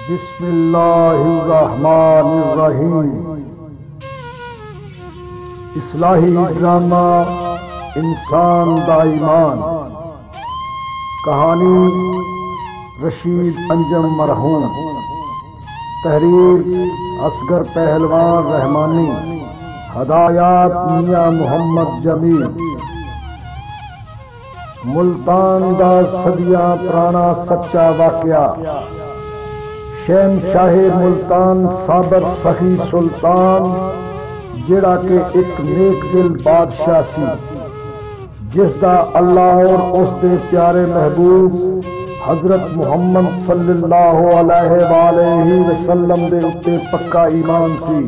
बिस्मिल्लाहिर्रहमानिर्रहीम। इस्लाही ड्रामा इंसान दा ईमान। कहानी रशीद अंजम मरहूम। तहरीर असगर पहलवान रहमानी। हदायत मियां मोहम्मद जमील। मुल्तान दा सदियां पुराना सच्चा वाकया। शहनशाहे मुल्तान साबर सखी सुल्तान जिहड़ा के एक नेक दिल बादशाह सी, जिसदा अल्लाह और उसके प्यारे महबूब हजरत मुहम्मद सल्लल्लाहु अलैहि वसल्लम दे उत्ते पक्का ईमान सी,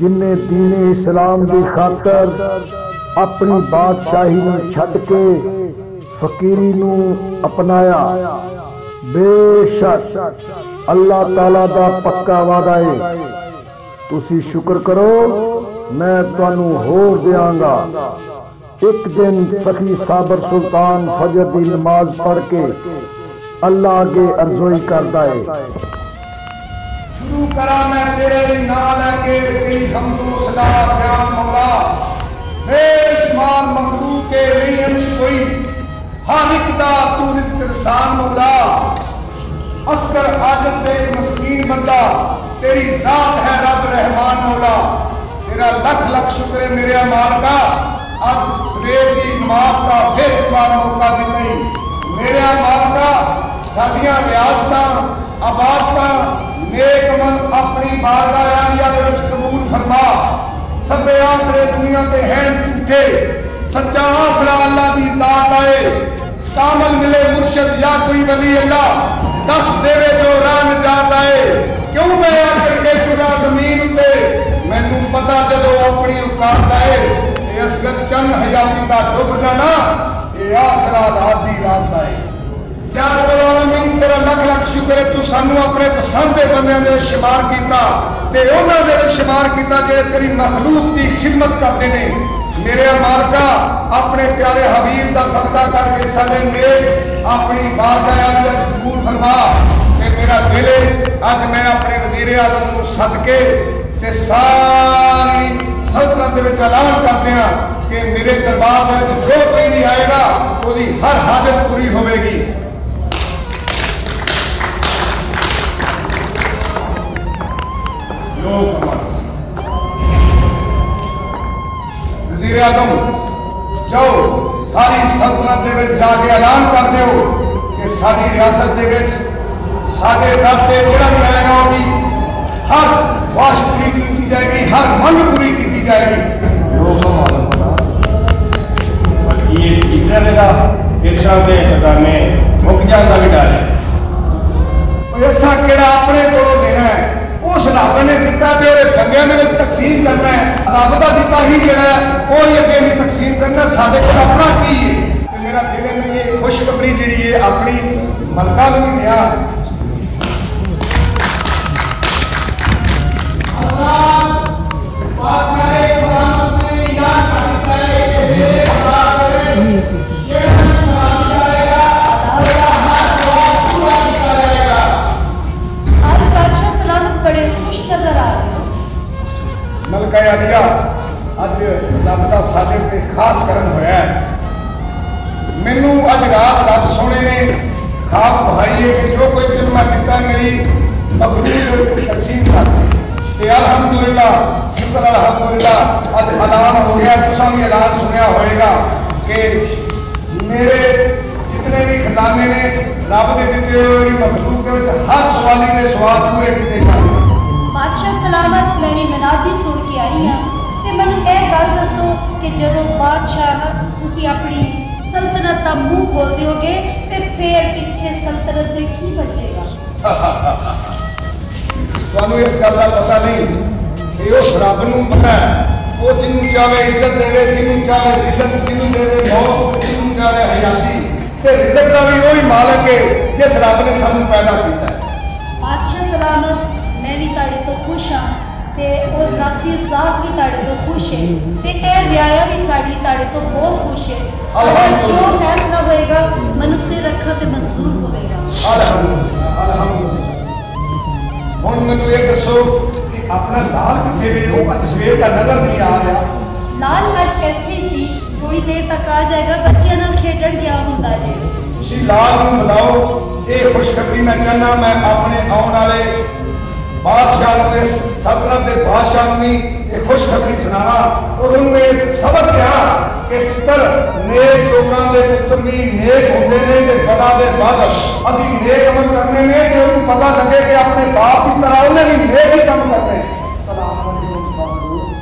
जिन्ने दीने इस्लाम की खातर अपनी बादशाही नूं छड्ड के फकीरी नूं अपनाया। बेशक अल्लाह ताला दा पक्का वादा है, तुसी शुक्र करो मैं तुहानू होर देंगा। एक दिन सखी साबर सुल्तान फजर की नमाज पढ़ के अल्लाह अगे अर्ज़ोई करदा है। शुरू करा मैं तेरे नाल लैके तेरी हमदो सदा बयान मौला। बेशुमार मखलूक के नहीं कोई, हर एक दा तू रिज़्क़ रसान मौला। अस्कर आजिज़ से मस्कीन बंदा, तेरी ज़ात है रब रहमान मौला। तेरा लख लख शुक्र है मेरे मालिका, आज सवेर की नमाज का फिर एक बार मौका दिता। मेरे मालिका साडियां रियासतां आबादतां नेक अमल अपनी बारगाह कबूल फरमा। सबे आसरे दुनिया से हैं झूठे, सच्चा आसरा अल्लाह की ज़ात आए। कामल मिले मुर्शद या कोई वली अल्लाह, दस देवे जो राह नजात आए। क्यों मैं आकर के खुदा जमीन उत्ते, मैनू पता जदों अपनी औकात आए। ये असगर चंद हयाती का डुब जाना, ये आसरा आधी रात आए। क्या रब्बुल आलमीन तेरा लख लख शुक्र है, तू सानू अपने पसंद के बंदियां दे शुमार कीता ते उन्हां दे शुमार कीता जेड़े तेरी मखलूक की खिदमत करते ने। मेरे मालिका अपने प्यारे हबीब का सदका करके साडे नेक अपनी बारगाह कबूल फरमा। ते मेरा दिल अज मैं अपने वजीर आज़म को सदके ते सारी सल्तनत दे विच ऐलान करते हैं कि मेरे दरबार में जो कोई नहीं आएगा उसकी हर हाजत पूरी होगी। वज़ीर आज़म जाओ सारी सल्तनत दे विच जाके ऐलान कर दो कि साडी रियासत दे विच साडे दर ते जिहड़ा भी आएगा उसकी हर ख्वाहिश पूरी की जाएगी, हर मंग पूरी की जाएगी। ये रहेगा इरशाद के इंतजामे मुक जाता भी डाले। ऐसा केड़ा अपने को देना है, उस रब ने दिता ते बंदियां दे विच तकसीम करना है। रब दा दिता ही जेड़ा वो ही अगे ही तकसीम करना, साडे कोल अपना की है। ते मेरा दिल में ये खुशखबरी जिहड़ी है अपनी मलका नूं दिया। मलका आलिया अज रब का साडे ते खास करम होया है। मैनू अज रात रब सोने ने खाब बहाई है कि जो कोई तेन मैं दिता मेरी मखलूक तकसीम कर दी। अल्हम्दुलिल्लाह शुक्र अल्हम्दुलिल्लाह अज ऐलान हो गया, तुसां भी ऐलान सुनिया होएगा कि मेरे जितने भी खजाने ने रब के दिते हुए मखलूक के विच हर सवाली के सवाल पूरे किए जाने। बादशाह सलामत, मैं भी मनादी सुन के आई हाँ ते मैनू यह गल दसो कि जदों बादशाह तुसी अपनी सल्तनत का मुंह खोल दोगे ते फिर पीछे सल्तनत दे की बचेगा? तुहानू इस गल का पता नहीं कि उस रब नूं पता है, वो जिन्नू चाहे इज्जत देवे, जिन्नू चाहे इज्जत, जिन्नू देवे मौत, जिन्नू चाहे हयाती। ते रिज़्क़ का भी वही मालिक है जिस रब ने सानू पैदा किया है। बादशाह सलामत, मैं भी ताड़े तो खुश हाँ ते उस रब की ज़ात भी ताड़े तो खुश है ते ए रियाया भी साड़ी ताड़े तो बहुत खुश है। जो फैसला होएगा मनु से रखा ते मंजूर होएगा। अल्हम्दुलिल्लाह अल्हम्दुलिल्लाह। हुण मैनूं ये दसो कि अपना लाल कित्थे गए? वो अज सवेर का नजर नहीं आ रहा। लाल अज इत्थे ही सी, थोड़ी देर तक आ जाएगा, बच्चियां नाल खेडण गया हुंदा जे। तुसीं लाल नूं बुलाओ। ये खुशखबरी मैं चाहना मैं अपने आने वाले बादशाह नूं, इस सल्तनत के बादशाह नूं भी ये खुशखबरी सुनावा और उन्हें एक सबक दिया कि पुत्र नेक लोगों के पुत्र भी नेक होते हैं कि पता के बाद असीं नेक अमल करने ने कि उन्हें पता लगे कि अपने बाप की तरह उन्हें भी नेक ही काम करने।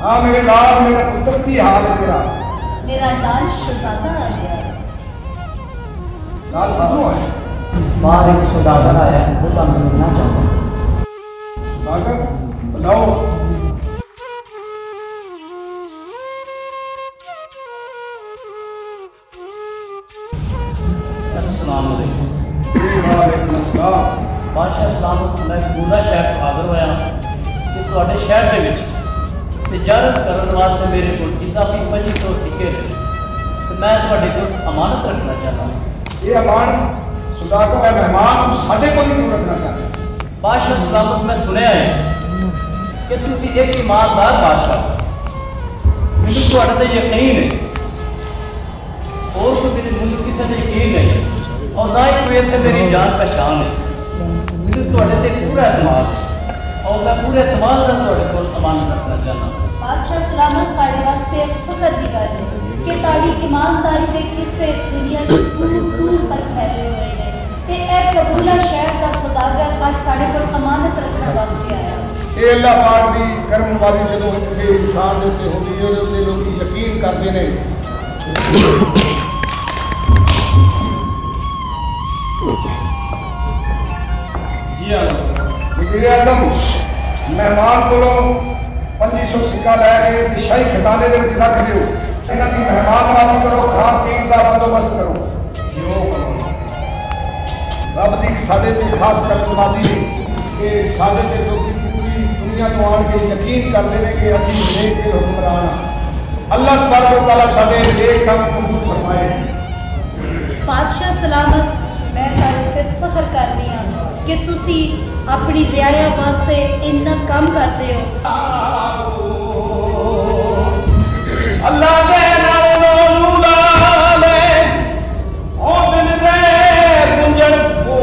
हाँ मेरे लाल, मेरा पुत्र की हाल है तेरा? मेरा लाल शहजादा आ गया। लाल कौन है? बाहर एक सौदागर आया है, वो तो मिलना चाहता है। सौदागर बुलाओ। अस्सलाम वालेकुम। वालेकुम अस्सलाम। बादशाह सलामत, मैं पूरा शहर हाजिर होया कि ਤੁਹਾਡੇ शहर ਦੇ ਵਿੱਚ तिजारत करने वास्ते मेरे को इजाफी 2500 सिक्के ने, तो मैं ਤੁਹਾਡੇ ਕੋਲ अमानत रखना चाहता हूँ। ये अमानत सौदागर है, मेहमान साढ़े को नहीं रखना चाहते। बादशाह सलामत, मैं सुनया है कि तुसी एक ईमानदार बादशाह, मैनू ਤੁਹਾਡੇ ते यकीन है और तो मेरे मुझे किसी से यकीन नहीं और ना ही कोई इतने मेरी जान पहचान है। मैनू ਤੁਹਾਡੇ ते पूरा एतमाद और मैं पूरे एतमाद नाल ਤੁਹਾਡੇ कोल अमानत रखना चाहता हूँ। बादशाह सलामत साढ़े वास्ते फख्र की गल है कि ताड़ी ईमानदारी के किस्से दुनिया के दूर दूर तक फैले हुए हैं ते ए कबूला शहर का सौदागर आज साढ़े को अमानत रखने वास्ते आया। ये अल्लाह पाक की करम वाली जो किसी इंसान के उत्ते होती है उसके लोग यकीन करते हैं। जी हाँ वज़ीर आज़म मेहमान को 2500 सिक्का लैके शाही खजाने के रख दो। इन्हों की मेहमानबाजी करो, खान पीन का बंदोबस्त करो। रब की साढ़े पे खास करमबाजी कि साढ़े पे लोग पूरी दुनिया को आन के यकीन करते हैं कि असीं नेक के हुक्मरान। अल्लाह तबारक व तआला साडे नेक काम कबूल फरमाए। बादशाह सलामत, मैं तारे ते फख्र करदी हां कि तुसी अपनी रियाया वास्ते इन्ना काम करते हो। अल्लाह दे नाम लाले ओ दिन दे गुंजन को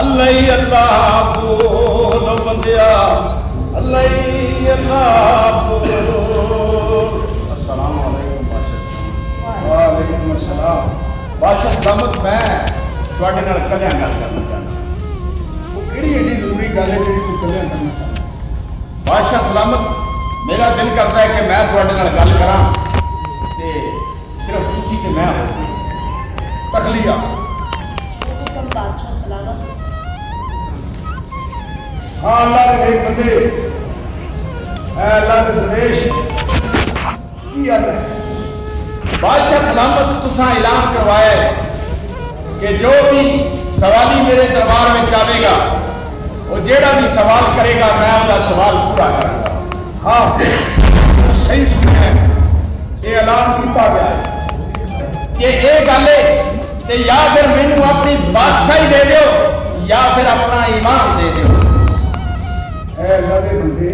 अल्लाह ही अल्लाह बोल बंदिया, अल्लाह ही अल्लाह बोल। अस्सलाम वालेकुम बादशाह। वालेकुम अस्सलाम। बादशाह सलामत, मैं ਤੁਹਾਡੇ ਨਾਲ ਕਲਿਆਂ ਗੱਲ ਕਰਨਾ ਚਾਹੁੰਦਾ। वो केड़ी एडी जरूरी गल है जेड़ी तू कलियां करना चाहता? बादशाह सलामत, मेरा दिल करता है कि मैं ਤੁਹਾਡੇ ਨਾਲ ਗੱਲ ਕਰਾਂ ਤੇ सिर्फ ਤੁਸੀਂ ਤੇ मैं हो। तखलिया हुक्म बादशाह सलामत। हाँ अल्लाह के नेक बंदे, ऐ अल्लाह के दरवेश की गल है? बादशाह सलामत, तुसा ऐलान करवाया है कि जो भी सवाली मेरे दरबार में आवेगा वो जेड़ा भी सवाल करेगा मैं उसका सवाल पूरा करूंगा। हाँ सही सुना है, ये ऐलान किया गया है कि ये गल है या फिर मैनू अपनी बादशाही दे दो या फिर अपना ईमान दे दो। ऐ अल्लाह के बंदे,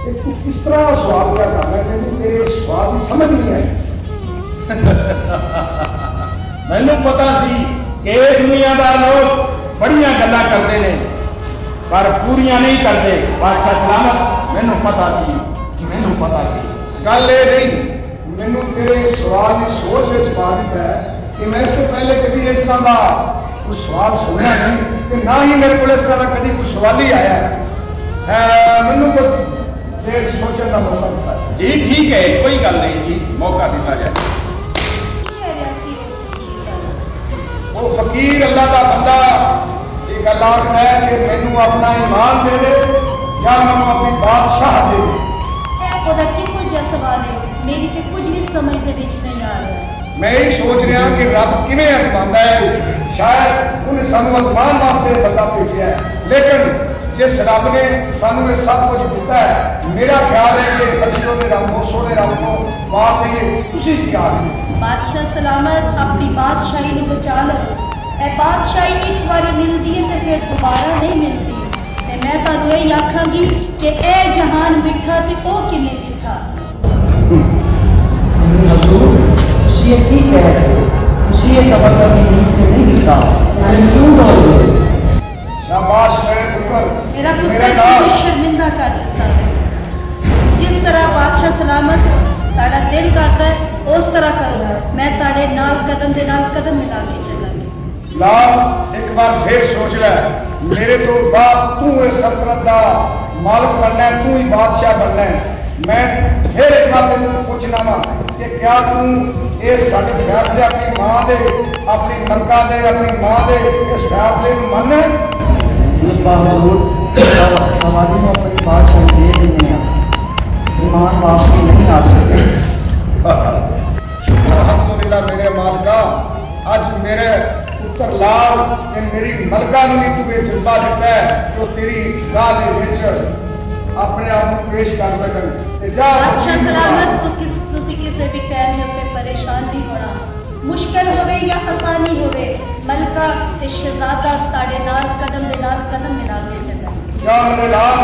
ये तू किस तरह सवाल क्या कर रहा है? तेनू तेरे सवाल की समझ नहीं आई। मैनू पता सी कि दुनियादार लोग बड़िया गल्लां करते हैं पर पूरियां नहीं करते। बादशाह सलामत, मैनू पता सी, मैनू पता सी। गल ये नहीं, मैनू तेरे सवाल की सोच में पा दिता है कि मैं इस तो पहले कभी इस तरह का कोई सवाल सुनया नहीं कि ना ही मेरे को इस तरह का कभी कोई सवाल ही आया है। मैनू तो देर सोचने का मौका दिता है। जी ठीक है, कोई गल नहीं जी, मौका दिता जाए। वो फकीर अल्लाह का बंदा ये गल आखदा है कि मैनू अपना ईमान दे दे या मैनू अपनी बादशाह दे दे। खुदा की कोई जैसा सवाल है, मेरी तो कुछ भी समझ दे विच नहीं आ रहा। मैं यही सोच रहा कि रब किवें आजमांदा है। शायद उन्हें सानू आजमान वास्ते बंदा भेजा है, लेकिन जिस रब ने सानू ये सब कुछ दिता है, मेरा ख्याल है कि असि उहदे रब को सोहने रब को मार देइए। तुसीं की आखदे? बादशाह सलामत, अपनी बादशाही नूं बचा लो। बादशाही एक बारी मिलती है तो फिर दोबारा नहीं मिलती। ते मैं तुहानू यही आखांगी कि ए जहान मिठा ते ओ किन्ने मिठा। हजूर तुसी ये की कह रहे हो? तुसी ये सबर करने की नहीं दिखा, क्यों बोल रहे हो? शाबाश मेरे पुत्र, मेरा पुत्र मेरे को लाल। शर्मिंदा कर देता है। जिस तरह बादशाह सलामत ताड़ा दिल करता है उस तरह करो। मैं ताड़े नाल कदम दे नाल कदम मिला के चलांगी। लाल एक बार फिर सोच ले, मेरे तो बाद तू इस सल्तनत का मालिक बनना है, तू ही बादशाह बनना है। मैं फिर एक बार तेन पूछना वा कि क्या तू इस साडे फैसले अपनी मां दे, अपनी मलका दे, अपनी मां दे इस फैसले को मनना है? सवाली में अपनी बादशाह दे देने ईमान वापसी नहीं आ सकते। अल्हम्दुलिल्लाह मेरे मालिका, आज मेरे पुत्र लाल ते मेरी मलका नूं भी तू ये जज्बा दिता है कि तेरी राह दे विच अपने आप को पेश कर सकन। ते जा बादशाह सलामत तुसी किसी भी टाइम में अपने परेशान नहीं होना। मुश्किल होवे या आसानी होवे, मलका ते शहजादा ताड़े नाल कदम दे नाल कदम मिला के चलना। जा मेरे लाल,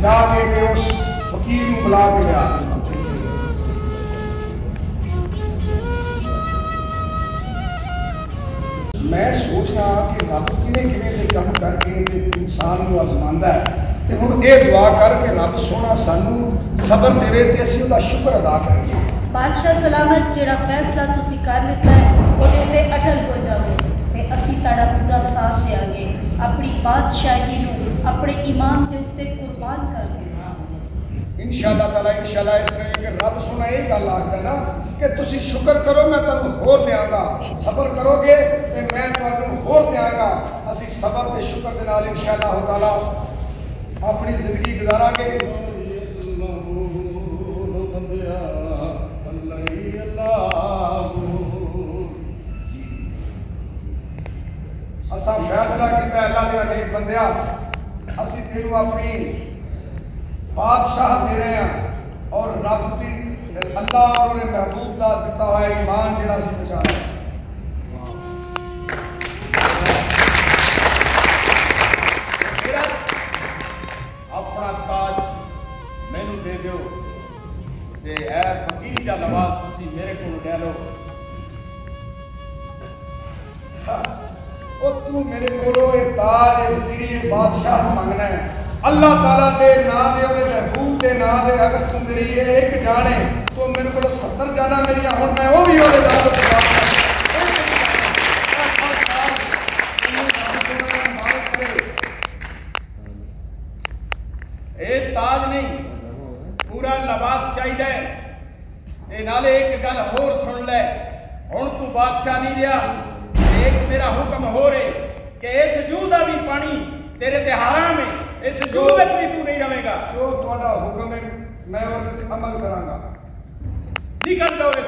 जाके ते उस फकीर नूं बुला के लिया। मैं सोच रहा कि रब किवें किवें दे काम करके ते इंसान नूं आजमांदा है। ते हुण ये दुआ कर कि रब सोहना सानू सबर देवे ते असीं उहदा शुक्र अदा करिए। बादशाह सलामत जेड़ा फैसला तुसी कर लिता है ओदे ते अटल हो जाओ ते असी ताड़ा पूरा साथ देंगे। अपनी बादशाही नूं अपने ईमान के उत्ते कुर्बान कर देना। इंशाअल्लाह ताला इंशाअल्लाह इस तरह कि रब सोहना ये गल आखदा ना कि तुसी शुक्र करो मैं तुहानू होर देंगा, सबर करोगे ते मैं तुहानू होर देंगा। असी सबर ते शुक्र दे नाल इंशाअल्लाह ताला अपनी जिंदगी गुजारांगे। असा फैसला किया अल्लाह के अनेक बंदिया, असी तेनू अपनी बादशाह दे रहे हैं और रब की अल्लाह और उन्हें महबूब का दिता हुआ ईमान जिहड़ा असी बचा रहे हैं। अपना ताज मैनू दे दो ते ए फकीरी का लिबास तुसी मेरे को ले लो। ओ तू मेरे कोलों ये ताज ये फकीरी ये बादशाह मंगना है अल्लाह ताला दे नां दे ओदे महबूब दे नां दे। अगर तू मेरी ये एक जाने तो मेरे को 70 जाना मेरी हुण मैं वो भी ओदे नां ते ताज नहीं पूरा लिबास चाहिए। नाले एक गल होर सुन ले, हुण तू बादशाह नहीं रहा, एक मेरा हुक्म हो रहे कि इस जूह का भी पानी तेरे ते हराम है, इस जूह में भी तू नहीं रहेगा। जो तुहाडा हुक्म है मैं उहदे ते अमल करांगा। निकल जाओ तू।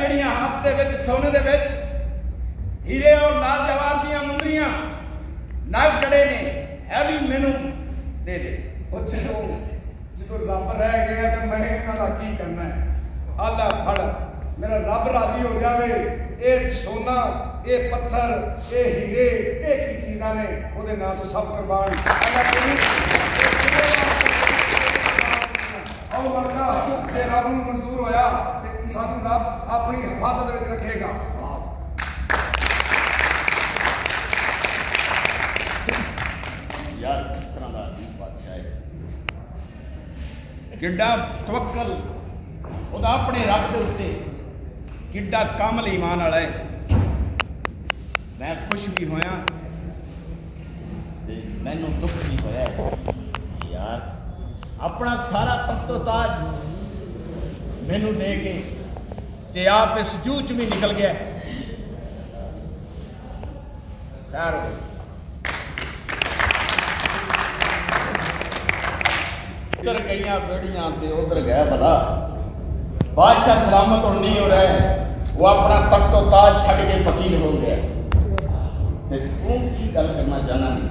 ਜਿਹੜੀਆਂ ਹੱਥ ਦੇ ਵਿੱਚ ਸੋਨੇ ਦੇ ਵਿੱਚ ਹੀਰੇ ਔਰ ਲਾਲ ਜਵਾਹਰ ਦੀਆਂ ਮੁੰਦਰੀਆਂ ਨਗ ਜੜੇ ਨੇ ਇਹ ਵੀ ਮੈਨੂੰ ਦੇ ਦੇ। ਉਹ ਜਦੋਂ ਰੱਬ ਰਹਿ ਗਿਆ ਤੇ ਮੈਂ ਇਹਨਾਂ ਦਾ ਕੀ ਕਰਨਾ ਹੈ? ਆਲਾ ਫੜ, ਮੇਰਾ ਰੱਬ ਰਾਜ਼ੀ ਹੋ ਜਾਵੇ। ਇਹ ਸੋਨਾ ਇਹ ਪੱਥਰ ਇਹ ਹੀਰੇ ਇਹ ਕੀ ਚੀਜ਼ਾਂ ਨੇ ਉਹਦੇ ਨਾਂ ਤੋਂ ਸਭ ਕੁਰਬਾਨ। और मरना हुक्म से रब नूं मंजूर होया ते सानू रब अपनी हिफाजत विच रखेगा। यार किस तरह का अजीब बादशाह है, किड्डा तवक्कल ओदा अपने रब दे उत्ते, किड्डा कामल ईमान वाला है। मैं खुश भी होया ते मैनू दुख भी होया यार। अपना सारा तख्तो ताज मैनू दे के ते आप इस जूह च भी निकल गया। खैर इधर गई बेड़ियां ते उधर गया भला। बादशाह सलामत और नहीं हो रहा है, वो अपना तख्तो ताज छड़ के फकीर हो गया। ते तू की गल करना चाहना नहीं?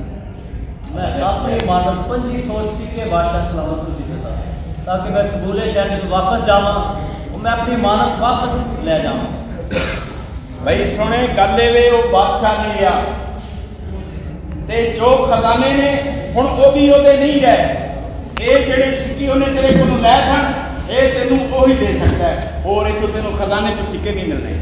मैं अपनी इमानत 2500 सिक्के बादशाह सलामत को दिते सा ताकि मैं कबूले शहर में वापस जावा और मैं अपनी इमानत वापस ले जावा। भाई सुने गल वे वो बादशाह नहीं रहा ते जो खजाने ने हुण वो भी ओदे नहीं रहे। ये जेडे सिक्के उन्हें तेरे को लै सन ये तेनू ओही दे सकता है और इतों तेनू खजाने तो सिक्के नहीं मिलने।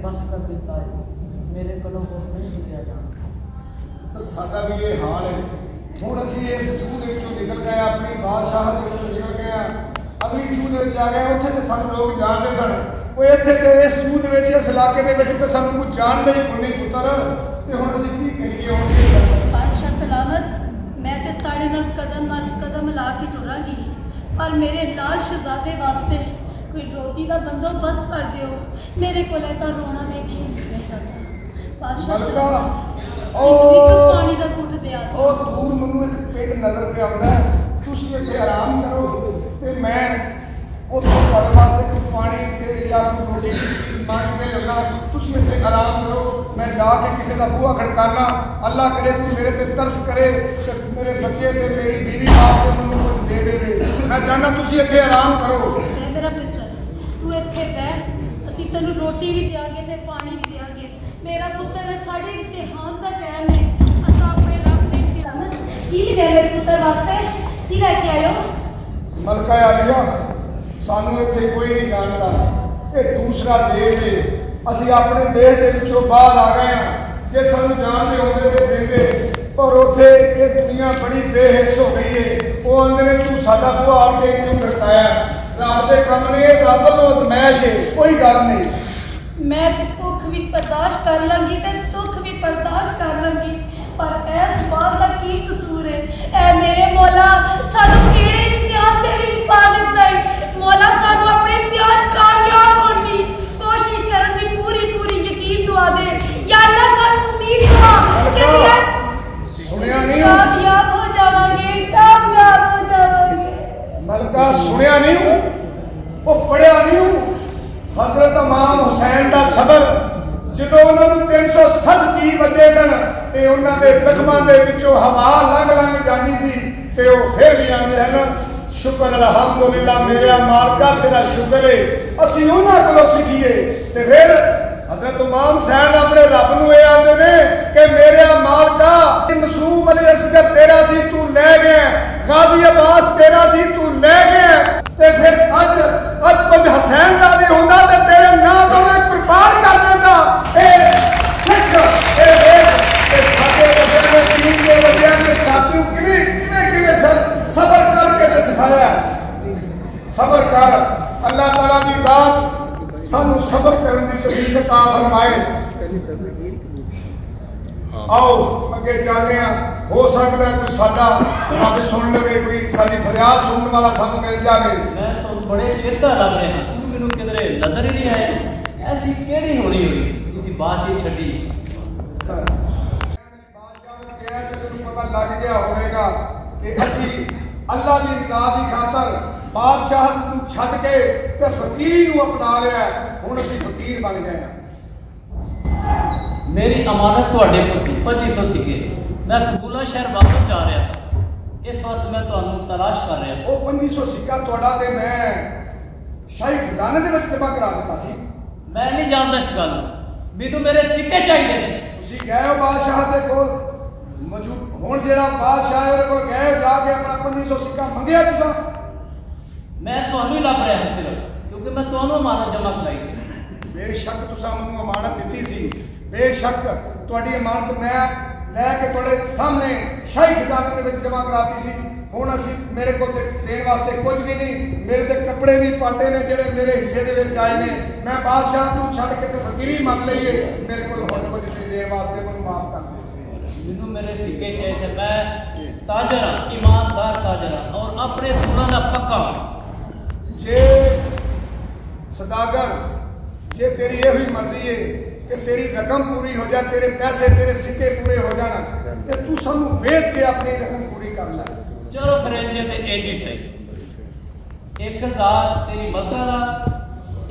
बस कर देता है मेरे को नहीं लिया जाना। साडा भी ये हाल है। हुण असीं इस जूह दे विचों निकल गए, अपनी बादशाह दे विचों निकल गए, अगली जूह दे विच आ गए। उत्थे ते सानूं लोग जानदे सन, वो इत्थे ते इस जूह दे विच इस इलाके दे विच ते सानूं कुछ जानदे ही कोई नहीं पुत्तर। ते हुण असीं की करिए? हुण की करिए? बादशाह सलामत, मैं ते ताड़े नाल कदम ला के टुरांगी, पर मेरे लाल शहजादे वास्ते कोई रोटी का बंदोबस्त कर दियो। मेरे को रोना वेखी नहीं सकता। बादशाह पानी का घुट दिया। दूर मैनू एक पिंड नजर पे आउंदा है, तुसीं इत्थे आराम करो ते मैं उत्थों तुहाडे वास्ते कोई पानी ते या कोई रोटी मंग के लगा। तुसीं इत्थे आराम करो, मैं जाके किसी का बूहा खड़काना। अल्लाह करे तू मेरे ते तरस करे ते मेरे बच्चे ते मेरी बीवी वास्ते मैनू कुछ दे देवे। मैं चाहना तुसीं इत्थे आराम करो। मेरा पुत्र तू इत्थे बह, असीं तैनूं रोटी भी देंगे ते पानी भी देंगे। मेरा पुत्र साढ़े इम्तिहान का टाइम है, अस अपने रब दे इम्तिहान की है मेरे पुत्र वास्ते की लेके आयो। मलका आलिया सानू इत्थे कोई नहीं जानता, ये दूसरा देश है। असीं अपने देश दे विचों बाहर आ गए हैं। जे सानू जानते होंदे ते देंगे, पर उत्थे ये दुनिया बड़ी बेहिस हो गई है। वो आंदे ने तू साडा बूहा आण के क्यों खड़काया? रब दे काम ने रब नो अजमैश है, कोई गल नहीं। मैं भुख भी बर्दाश्त कर लूंगी ते दुख भी बर्दाश्त कर लूंगी, पर इस बात का की कसूर है? ऐ मेरे मौला सानू केड़े इम्तिहान दे विच पा दित्ता है? मौला सानू अपने इम्तिहान कामयाब होने की कोशिश करन दी पूरी यकीन दुआ दे। या अल्लाह सानू उम्मीद दुआ कि सुनिया नहीं कामयाब हो जावांगे, कामयाब हो जावांगे। मलका सुनिया नहीं, वो पढ़िया नहीं। हजरत इमाम हुसैन का सबर जो उन्होंने 360 तीर बजे सन ते उन्होंने जख्मां दे विचों हवा लंघ जाती सी ते वो फिर भी आते हैं शुक्र अल्हम्दुलिल्लाह मेरा मालिका तेरा शुक्र है असीं उन्हां कोलों सीखीए। ते फिर हजरत इमाम हुसैन अपने रब नूं ये आंदे ने कि मेरे मालिका मासूम अली असगर तेरा सी तू ले गया, गाजी अब्बास तेरा सी तू ले गया, ते फिर अज कुछ हुसैन का भी होंदा ते तेरे नाम तो मैं कुर्बान कर देंदा। ए सिख ए देख ए साडे बच्चे ने तीन के बच्चे के साथियों किवें सबर करके ते सिखाया। सबर कर, अल्लाह ताला दी जात सानू सबर करने की तौफीक अता फरमाए। आओ अगे चलते हैं, हो सकता है कोई साडा रब सुन लवे, कोई साडी फरियाद सुनने वाला सानू मिल जाए। मैं तो बड़े चिंता लग रहे हैं, तू मैनू किधरे नजर ही नहीं आया। ऐसी केड़ी होनी हुई तुसी बातचीत छड्डी? पता लग गया होगा कि असी अल्लाह की रजा की खातर बादशाह छड्ड के ते फकीरी नूं अपना लिया, हुण असी फकीर बन गए हैं। मेरी अमानत तुहाडे कोल सी 2500 सिक्के, मैं कबूला शहर वापस जा रहा था, इस वास्ते मैं तुहानू तलाश कर रहा था। वो 2500 सिक्का तुहाडा ते मैं शाही खजाने दे विच जमा करा दित्ता सी। मैं नहीं जानता इस गल, मैनू मेरे सिक्के चाहिए ने। तुसीं गए हो बादशाह दे कोल मौजूद, हुण जेड़ा बादशाह है उहदे कोल गए हो, जाके अपना 2500 सिक्का मंगिया तुसां? मैं तुहानू ही लभ रहा सिर्फ क्योंकि मैं तुहानू अमानत जमा कराई सी। बेशक तुसां मैनू अमानत दित्ती सी, बेशक तुहाडी अमानत मैं लैके तुहाडे सामने शाही खजाने दे विच जमा कराती सी। हुण असीं मेरे कोल देण वास्ते कुछ भी नहीं, मेरे ते कपड़े भी पाटे ने जेड़े मेरे हिस्से दे विच आए ने। मैं बादशाह नूं छड्ड के ते फकीरी मंग लईए, मेरे कोल हुण कुछ नहीं देण वास्ते, मैनूं माफ कर दे। मैनू मेरे सिक्के चाहिए, मैं ताजर हाँ, ईमानदार ताजर हाँ और अपने सुना का पक्का। जे सदागर जे तेरी यही मर्जी है कि तेरी रकम पूरी हो जाए, तेरे पैसे तेरे सिक्के पूरे हो जाना, तो तू सानू वेच के अपनी रकम पूरी कर ले। चलो फिर इंजे ते एजी सही 1000 तेरी मक्का दा,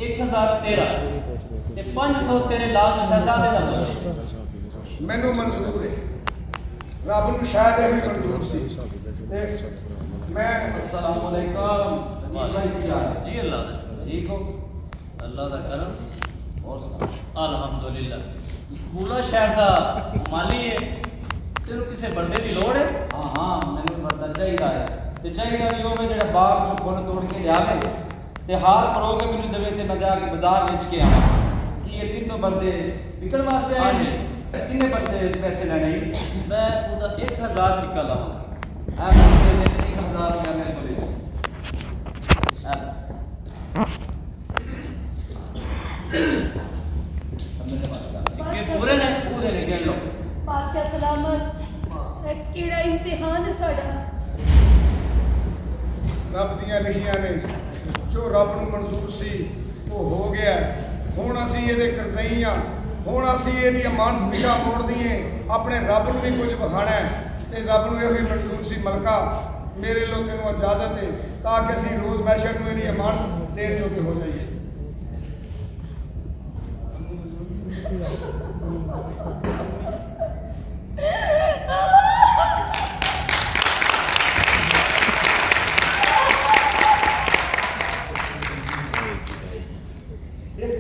1000 तेरा ते 500 तेरे लाल शहजादे दा होवे। मैनू मंजूर है, रब नू शायद यह भी मंजूर सी। ते मैं अस्सलाम वालेकुम जी। अल्लाह दा ठीक हो, अल्लाह दा करम और अल्हम्दुलिल्लाह। पूरा शहर दा माली है, तेनू किसे बंदे दी लोड़ है? हाँ हाँ मैंने बंदा चाहिए है, ते चाहिए भी होवे जेड़ा बाग चो फुल तोड़ के लियावे ते हार परोगे मैनू देवे ते मैं जाके बाजार बेच के आवां। कि ये तीनों बंदे विकण वास्ते आए ने? कितने बंदे पैसे लेने? मैं उदा 1000 सिक्का लावां। हां मैं 1000 का मैं तो ले सिक्के पूरे ने गिन लो। बादशाह सलामत, केड़ा इम्तिहान है साडा। रब दियां लिखियां ने, जो रब नू मंजूर सी वो हो गया। हुण असीं इहदे करज़ई हां, हुण असीं इहदी अमानत निगाह मोड़दी है, अपने रब नू भी कुछ विखाना है ते रब नू इहो ही मंजूर सी। मलका मेरे लो तैनू इजाजत है ताकि असीं रोज़ मैशर नू इहदी अमानत देण जोगे हो जाइए। एक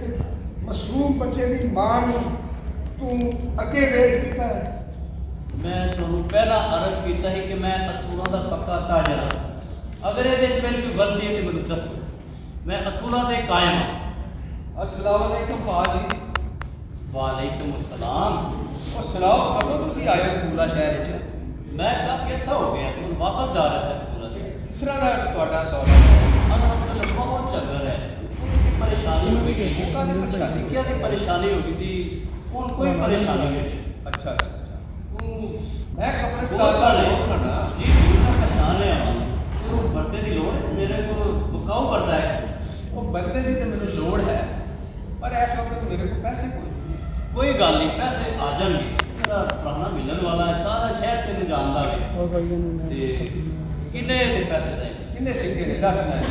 मासूम बच्चे की मां नू तू अगे भेज दिता है। मैं तुहानू पहला अर्ज कीता है कि मैं असूलों का पक्का ताजर हां। अगर ये मेरी कोई गलती है तो मैं दसो, मैं असूलों से कायम हां। अस्सलाम वालेकुम भाजी। वालेकुम अस्सलाम। और सुनाओ कदों तुसी आए हो पूरा शहर च? मैं काफी अर्सा हो गया, तो वापस जा रहा था पूरा। किस तरह का ਤੁਹਾਡਾ दौर? अल्हम्दुलिल्लाह बहुत चल रहा है। किसी परेशानी हो गई थी, सिक्किया की परेशानी हो गई थी, कौन कोई परेशानी नहीं। अच्छा अच्छा तू मैं कब्रिस्तान का लोग ना जी मैं पहचान लिया हूं। तो बंदे की लोड़ है, मेरे को बकाऊ करता है। वो बंदे की तो मैंने लोड़ है, पर इस वक्त मेरे को पैसे कोई गल नहीं, पैसे आ जाएंगे। मेरा पुराना मिलन वाला है, सारा शहर तेन जानता है। किन्ने दे पैसे दे? किन्ने सिक्के ने दस मैं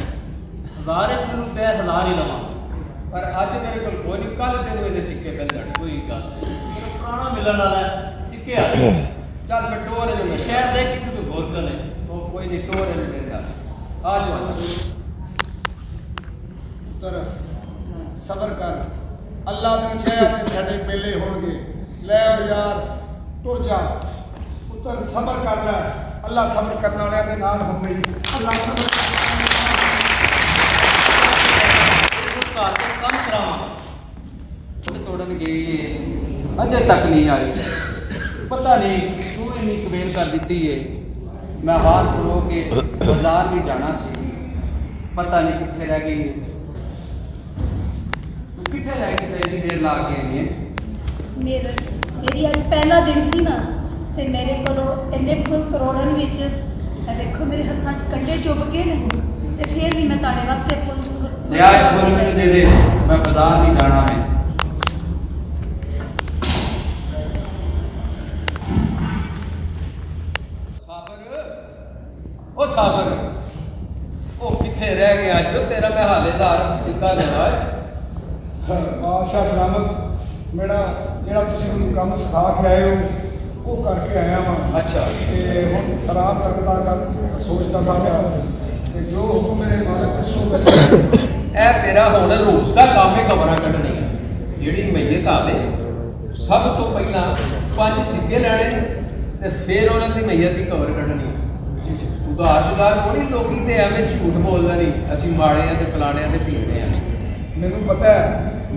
1000 च मैनू 1000 ही लवां। पर अज मेरे को कोई नहीं, कल तेन इन्ने सिक्के मिल जाने। कोई गल नहीं, मेरा पुराना मिलन वाला है, सिक्के आ जाए। चल फिर टोर है शहर देख के तू गौर कर ले। तो कोई नहीं, टोर है मेरे साथ आ जाओ। पुत्र सबर कर, अल्लाह ने चाहे ते साडे मेले होणगे। ले यार तुर जा पुत्र, सबर कर ले, अल्लाह सबर करने वाले के नाल होंगे। अल्लाह सबर कम करावांगा। तोड़न गई अजे तक नहीं आई। पता नहीं तू इन्नी कबेल कर दी है। मैं हार खलो के बाजार भी जाना सी, पता नहीं कितने रह गई है। तू कितने रह गई? सही देर ला के आई है। मेरी अज पहला दिन सी ना, ते मेरे को इन्ने फुल करोड़न विच देखो मेरे हाथों च कंडे चुभ गए ने, ते फिर भी मैं ताड़े वास्ते फुल लिया फुल मैंने दे दे, मैं बाजार नहीं जाना है। ओ साबर ओ किथे रह गया अज? तेरा मैं हालेदार सिक्का देना है। बादशाह सलामत, मेरा जेड़ा तुसीं मैनूं काम सिखा के आए हो वो करके आया वां। अच्छा ते हुण आराम करदा कर सोचदा सा पिया ते जो हुक्म मेरे मालिक दसो। ए तेरा हुण रोज का काम है खबरां कढनी। जेड़ी मैयत आवे सब तो पहला 5 सिक्के लैणे ते फिर उन्हां दी मैयत दी खबर कढनी। उदार थोड़ी लोकी ते एवें झूठ बोलदा नहीं, असीं माड़े आ ते फलाणे आ ते ढींगड़े आ। मैनूं पता है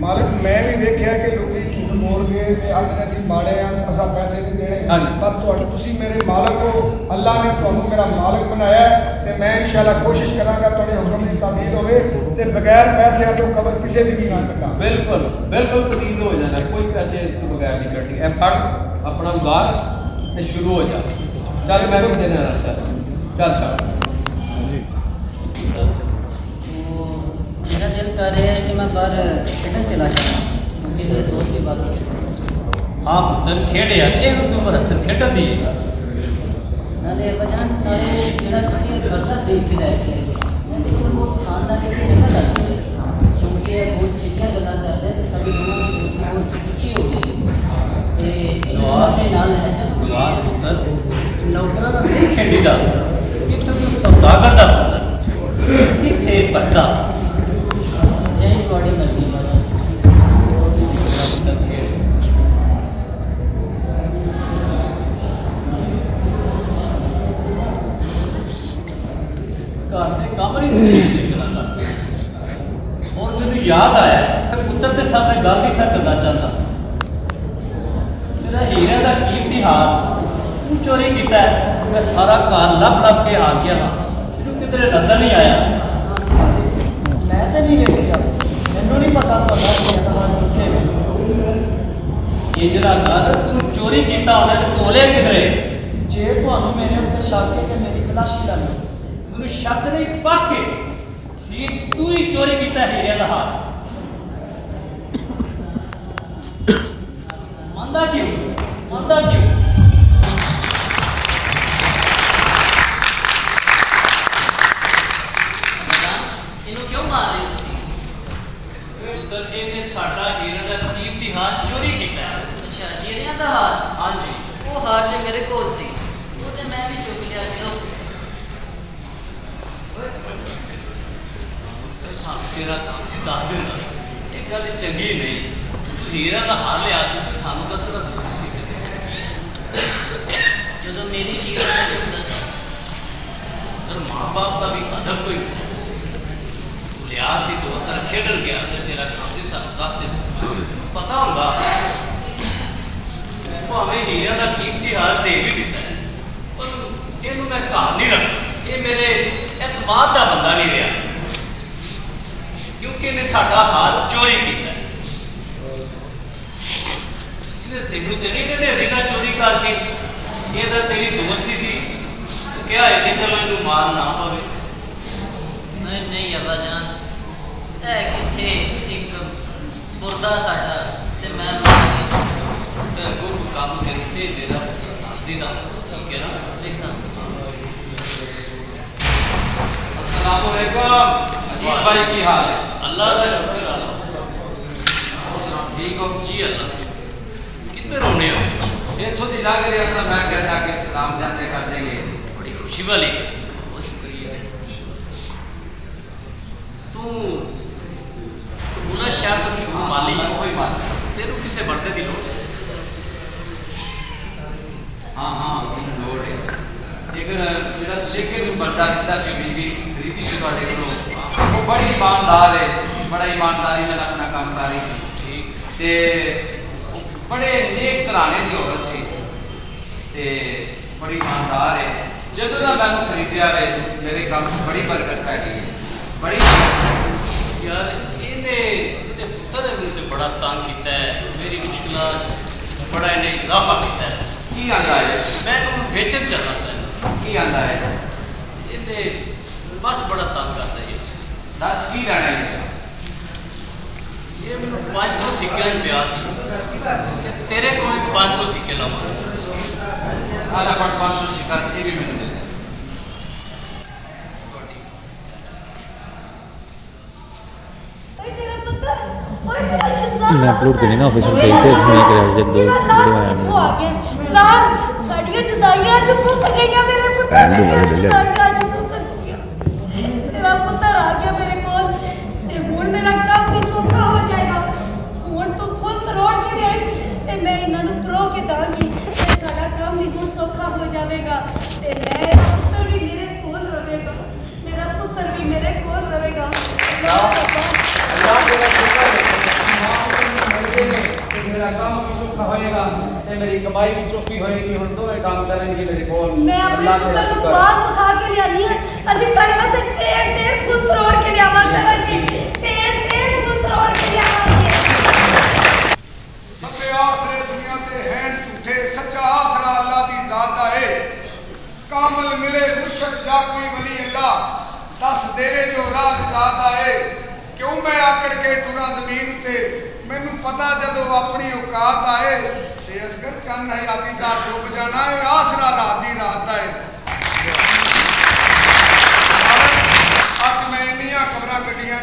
मालिक, मैं भी देखिया कि लोग झूठ बोल गए ते आखदे असीं माड़े आ, असां पैसे नहीं देने। पर तुसीं मेरे मालिक हो, अल्लाह ने तुहानूं मेरा मालिक बनाया ते मैं इंशाअल्लाह कोशिश करांगा तुहाडे हुक्म दी तामील होवे ते बगैर पैसे तो कबर किसी दी भी ना कटा। बिल्कुल बिल्कुल कदीम हो जाना, कोई पैसे तो बगैर नहीं कटनी। ए फड़ अपना उधार ते शुरू हो जा। चल मैं भी देना चल चल चल। मेरा दिल कर रहे हैं कि मैं बाहर खेलने चला जाऊँ क्योंकि मेरे दोस्त की बात है। हाँ पुत्र खेड़े ये तो पर असर खेड़ दी है नाले बजान नाले जेड़ा तुसी करदा देख रहे थे मैं वो खानदान की जगह लगती है क्योंकि बहुत चिड़िया गला करते हैं कि सभी लोगों की दोस्ती बहुत खुशी हो गई ते नवाज से नाल है जब नवाज पुत्र नौकरा का नहीं खेड़ी दा ये तो सौदागर दा पुत्र किथे पट्टा जय बॉडी मर्जी बजान और मुझे याद आया मैं पुत्र के सामने गल नहीं सा करना चाहता मेरा हीरे का कीमती हार तू चोरी किया है मैं सारा घर लभ लभ के हार गया हाँ तेन किधरे नजर नहीं आया मैं तो नहीं देखा मैनू नहीं पता ये जरा घर तू चोरी किया उन्हें तोले किधरे जे तुहानू मेरे उत्ते शक है कि मेरी तलाशी ला लो मैनू शक नहीं पक्के कि तू ही चोरी किया हीरे का हार मंदा क्यों इन्हों क्यों मार रहे हो पुत्र इन्हें साडा हीरे का कीमती हार चोरी किया है अच्छा हीरे का हार हाँ जी वो हार जो मेरे कोल सी वो ते मैं भी चुक लिया सी लो तेरा काम से दस दिन एक गल चंगी नहीं तू हीरा का हार लिया तो सानू दस तरह जरूरी सी जो मेरी चीज है दस तर माँ बाप का भी अदब कोई तू लिया सी दोस्त खेडन गया तेरा काम से सानू दस दिन पता होगा भावें हीरा का कीमती हार दे भी दिता है पर इनू मैं घर नहीं रखना ये मेरे एतमाद का बंदा नहीं रहा क्योंकि इन्हें साडा हाल चोरी किया तेनू तो नहीं कहते अधिका चोरी करके ये तो तेरी दोस्ती सी तो क्या है कि चलो इनू मार ना पवे नहीं नहीं अब्बा जान है किथे एक मुर्दा साडा ते मैं मार के तो को काम करी ते मेरा दस दिन ठीक है ना देखना अस्सलाम वालेकुम अजीज भाई की हाल है अल्लाह का शुक्र अल्लाह ठीक हो जी अल्लाह कितने रोने हो इथों दी लग रहा सा मैं कहता कि सलाम जाते कर देंगे बड़ी खुशी वाली बहुत शुक्रिया तू बोला शायद तुम शुरू माली कोई बात तेरू किसे बढ़ते दी लोड़ हाँ हाँ लोड़ है एक जेड़ा तुसीं के बर्दा दिता सी बीबी खरीदी सी तुहाडे कोलों वो बड़ी ईमानदार है बड़ा ईमानदारी नाल अपना काम कर रही सी ठीक ते बड़े नेक घराने की औरत सी ते बड़ी ईमानदार है जदों दा मैं खरीदिया वे मेरे काम च बड़ी बरकत पै गई है बड़ी यार इन्हें पुत्र ने बड़ा तंग किया है मेरी मुश्किलात बड़ा इन्हें इजाफा किया है की आंदा है मैं बेचन चला था की आंदा है इन्हें बस बड़ा तंग करता है दस की लेना है ये मैं 500 सिक्के पिया तेरे को 500 सिक्के लवा आधा 500 सिक्का ये भी मैंने दे मैं अपलोड करनी ना ऑफिशियल पेज पे मैं कर जब दो वीडियो आया वो आ गए लाल साड़ियां जुदाइयां जो मुक गईयां मेरे पुत्र तेरा पुत्र आ गया मेरे कोल ते हुण मेरा काम भी सौखा हो जाएगा हुण तू फुल तरोड़ के आई ते मैं इन्हां नु प्रो के दांगी ते साडा काम भी हुण सौखा हो जाएगा ते मेरा पुत्र भी मेरे कोल रहेगा मेरा पुत्र भी मेरे कोल रहेगा मेरा काम भी सुखा होएगा ते मेरी कमाई भी चौकी होएगी हुण दोवें काम करेंगे मेरे कोल मैं अपने पुत्र को बात बखा के लियानी है असि तड़े वास्ते ढेर फुल तरोड़ के लियावा करांगे ढेर फुल तरोड़ के लियावांगे सभे आसरे दुनिया ते हैं झूठे सच्चा आसरा अल्लाह दी जात दा है कामल मिले मुर्शद जा कोई वली अल्लाह दस देवे जो राह जात दा है क्यों क्यों मैं आकड़ के टुरा जमीन उत्ते मैनू पता जदों अपनी औकात आए ते असकर चंद हयाती दा डुब जाना है आसरा रात दी रात है। अज मैं इन्नियां खबरां कड्डियां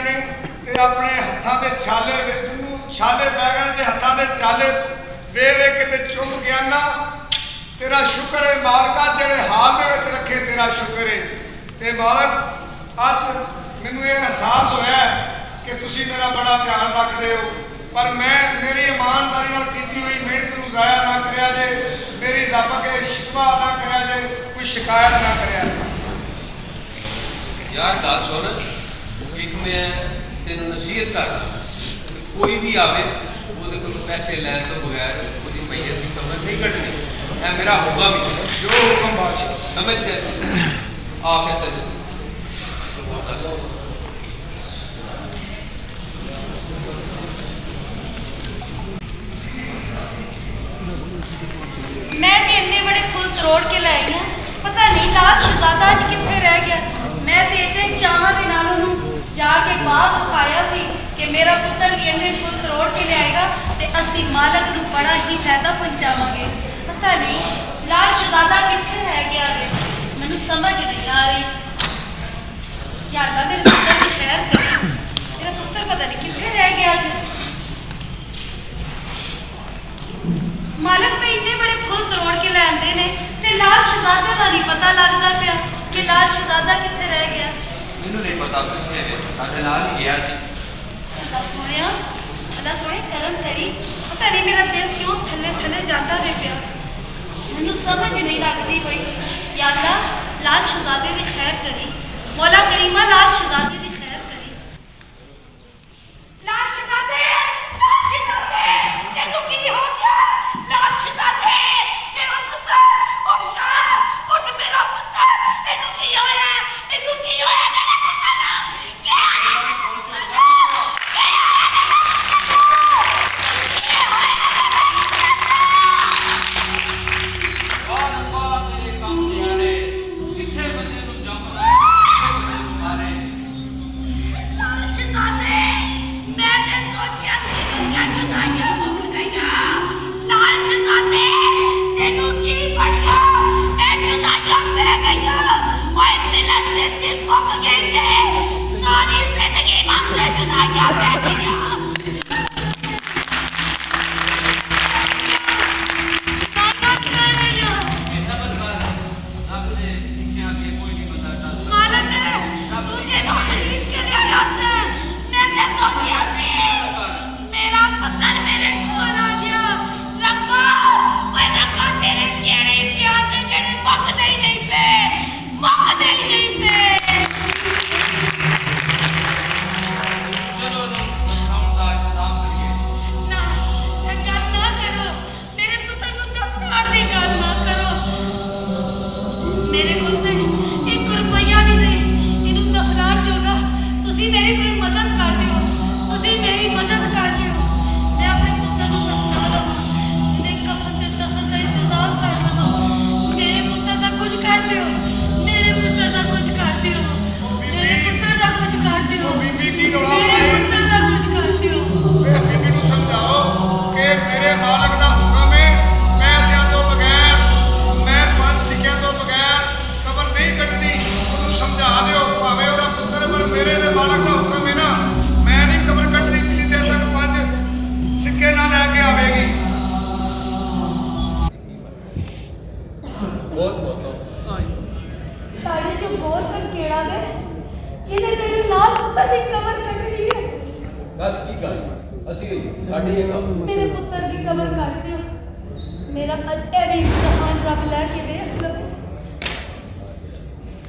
ने ते अपने हत्थां दे छाले मैनू छाले पै गए ते हत्थां दे छाले वे किते चुभ गया ना। तेरा शुक्र है मालका जेड़े हाल दे विच रखे तेरा शुक्र है ते मालक अज मैनू ये एहसास होया कि तुसी मेरा बड़ा ध्यान रखते हो पर मैं मेरी ईमानदारी नाल कीती हुई मेहनत नूं ज़ाया ना करिया जे मेरी रब अगे शिकवा ना करिया जे कोई शिकायत ना करिया यार गल सुन एक मैं तेनों नसीहत कर कोई भी आवे वो पैसे लैन तो बगैर वो मैयत की कबर नहीं कटनी है मेरा हुक्म भी जो हुक्म बादशाह समझ गए आ फिर मैं तो इन्ने बड़े फुल तरोड़ के लाई हाँ पता नहीं लाल शहजादा अज कितने रह गया। मैं तो इतने चाह के नाल उन्होंने जाके बाग खाया सी कि मेरा पुत्र भी इन्ने फुल तरोड़ के लियाएगा तो असी मालक नूं बड़ा ही फायदा पहुंचावांगे। पता नहीं लाल शहजादा कितने रह गया है मैनूं समझ नहीं आ रही। या अल्लाह मेरे पुत्र की खैर करे मेरा पुत्र पता नहीं कितने रह गया अज। मालक में इन्ने बड़े फुल तरोड़ के लैंदे ने ते लाल शहजादे का नहीं पता लगता पिया कि लाल शहजादा कितने रह गया। मैनू नहीं पता कितने है साडे नाल ही गया सी। अल्लाह सोने करम करी पता नहीं मेरा दिल क्यों थले थले जाता है पिया मैनू समझ नहीं लगती कोई। या अल्लाह लाल शहजादे की खैर करी मौला करीमा लाल शहजादे की खैर करी। लाल शहजादे तेनू की हो गया लाल शहजादे मेरा पुत्र उठ मेरा पुत्र तेनू की होया मेरे पुत्र ना क्या मेरे पुत्र की कबर काट दियो मेरा अज एवं इम्तिहान रब लैके वेख लो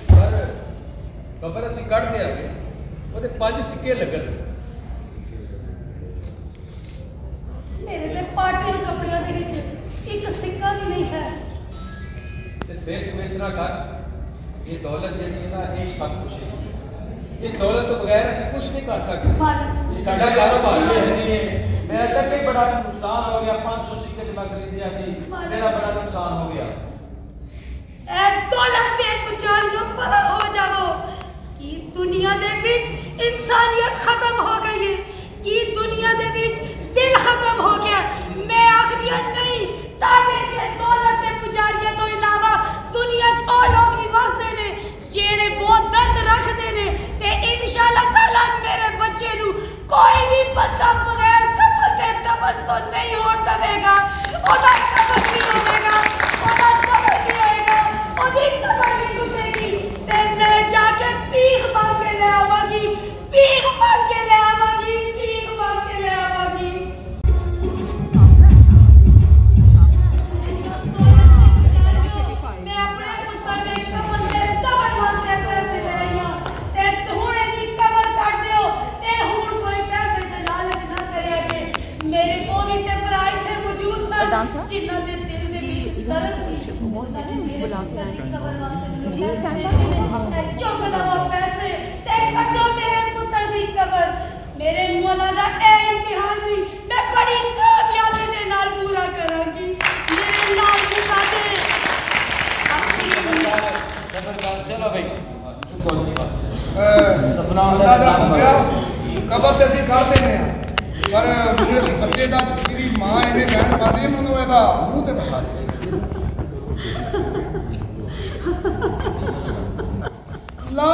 पर कबर असी कट दिया ओदे 5 सिक्के लगन मेरे ते पाटियां कपड़ियां दे विच एक सिक्का भी नहीं है ते फिर तू इस तरह कर ये दौलत जेड़ी है ना एक सब कुछ है इस दौलत तो बगैर असी कुछ नहीं कर सकते ये साडा कारोबार नहीं है मेरा तक भी बड़ा नुकसान हो गया 500 सिक्के जमा खरीदिया सी मेरा बड़ा नुकसान हो गया ए दौलत के पुचालियो पर हो जाओ कि दुनिया दे विच इंसानियत खत्म हो गई है, कि दुनिया दे विच दिल खत्म हो गया। मैं आखदिया नहीं, ताबे के दौलत के पुजारियों तो इलावा दुनिया च और लोग भी वसदे ने जेड़े बहुत दर्द रखते ने, ते इंशाअल्लाह ताला मेरे बच्चे नू कोई भी बंदा बगैर कफन दे दफन तो नहीं होण देवेगा। ओदा कफन भी होवेगा, ओदा कफन भी होएगा, ओदी कफन भी गुजरेगी, ते मैं जाके भीख मांग के ले आवांगी, भीख मांग के ले आवांगी, भीख मांग के ले आवांगी। मैं अपने पुत्र दे कफन दे दफन वास्ते पैसे ले आई हां, ते हुण दी कबर कट दियो, ते हुण कोई पैसे दे लालच ना करिया जे। मेरे को भी ते भराई थे मौजूद सन जिन्हां दे दिल दे विच दर्द सी, मेरे कबर वास्ते चुक लवो पैसे ते कटो मेरे पुत्र दी कबर। मेरे मौला दा ए इम्तिहान भी मैं बड़ी कामयाबी दे नाल पूरा करांगी। मेरे लाल पिता दे चलो भाई कबर ते सी कर देने पर जिस बच्चे दा तेरी मां इन्हें बहन पाती मैनू एदा मुंह ते बता दे। ला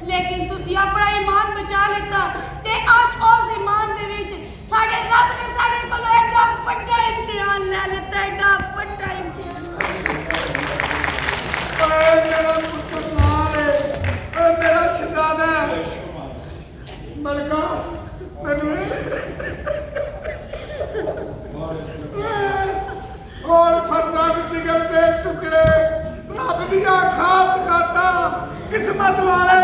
लेकिन तुसी अपना ईमान बचा लेता ते आज उस ईमान दे विच साडे रब ने साडे कोलों एडा बड़ा इम्तिहान ले लेता, एडा बड़ा इम्तिहान। ओए मेरा पुत्र नाल है, ओए मेरा शहजादा मलका मैनू और फरजाद जिगर दे टुकड़े रब दिया खास गाता किस्मत वाले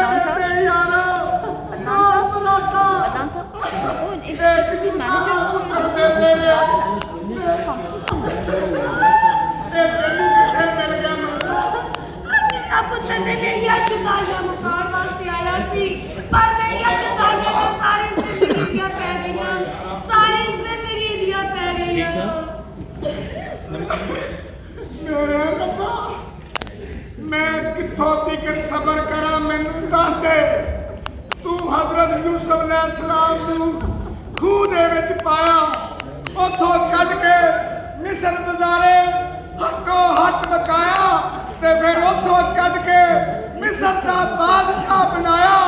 मेरे यार पुत्र ने मेरिया जुदाइयां मुकान वास्ते आया सी, पर मेरिया जुदाइयां तो सारी जिंदगी दियां पै गईयां, सारी जिंदगी दियां पै गईयां। मेरे रब्बा मैं कित्थों तिकर सबर करा मैनू दस दे। तू हजरत यूसुफ अलैहिस्सलाम नू खूह दे विच पाया, उथों कढ के मिस्र बाजारे हटो हट मकाया, ते फिर उथों कढ के मिस्र दा बादशाह बनाया।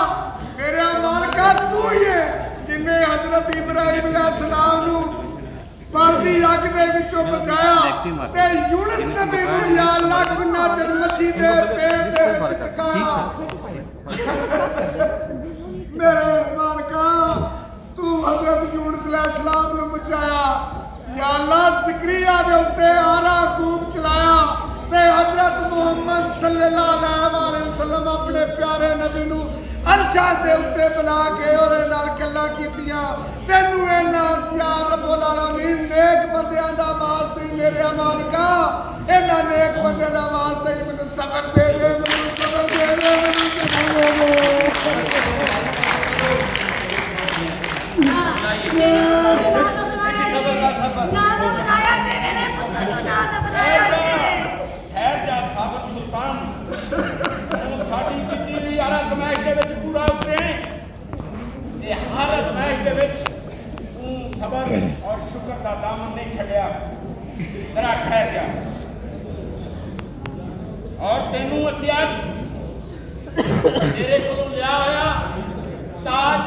मेरे मालका तू ही है जिन्हें हजरत इब्राहिम अलैहिस्सलाम नू पालदी अग दे विचों बचाया, ते यूनुस नबी नू या अल्लाह गुनाह च मच्छी दे पेट दे विच टकाया। मेरे मालका तू हजरत यूनुस अलैहिस्सलाम नू बचाया, या अल्लाह ज़करिया दे उत्ते आरा खूब चलाया, ते हजरत मुहम्मद सल्लल्लाहु अलैहि वसल्लम अपने प्यारे नबी नू अर्शां दे उत्ते बुला के ओहदे नाल गल्लां कीतियां। तैनू इन्हां या रब्बुल आलमीन नेक बंदियां दा वास्ते मेरे मालिका, इन्हां नेक बंदियां दा वास्ते मैनू सबर दे दे, मैनू सबर दे दे, मैनू सबर दे दे। और शुक्र का दामन नहीं छड़िया, जरा ठहर जा। और तेनू असीं अज तेरे को लिया होया ताज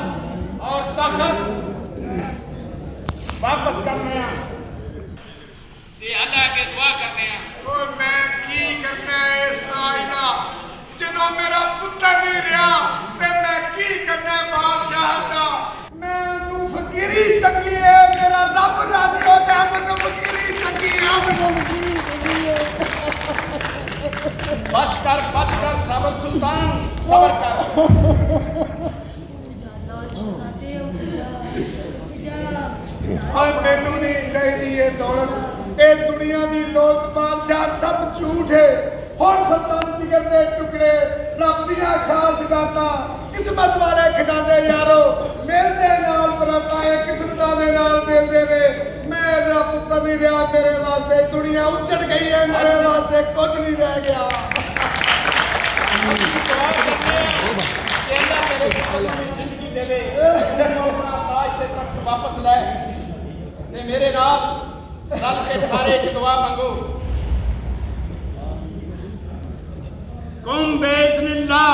और तखत वापस करने ते अल्लाह के दुआ करने। और मैं की करना है इस ताज दा, जदों मेरा पुत्र नहीं रहा ते मैं की करना बादशाह दा। मैनू फकीरी चंगी है, मेरा रब राजी हो जाए, मैनू फकीरी चंगी है, मैनू फकीरी चंगी है। बस कर सबर सुल्तान, सबर कर। और मैनू नहीं चाहिए ये दौलत, ये दुनिया की दौलत बादशाह सब झूठ है। हुण सुल्तान जिगर दे टुकड़े रब दियां खास गातां किस्मत वाले खिडांदे यारो मेरे नाल बरताए किस्मतां दे नाल मिलदे ने मेरा पुत्तर नहीं रहा मेरे वास्ते दुनिया उजड़ गई है मेरे वास्ते कुछ नहीं रह गया वापस लै ते मेरे नाल रल के सारे एक दुआ मंगो कुम बेइज़्निल्लाह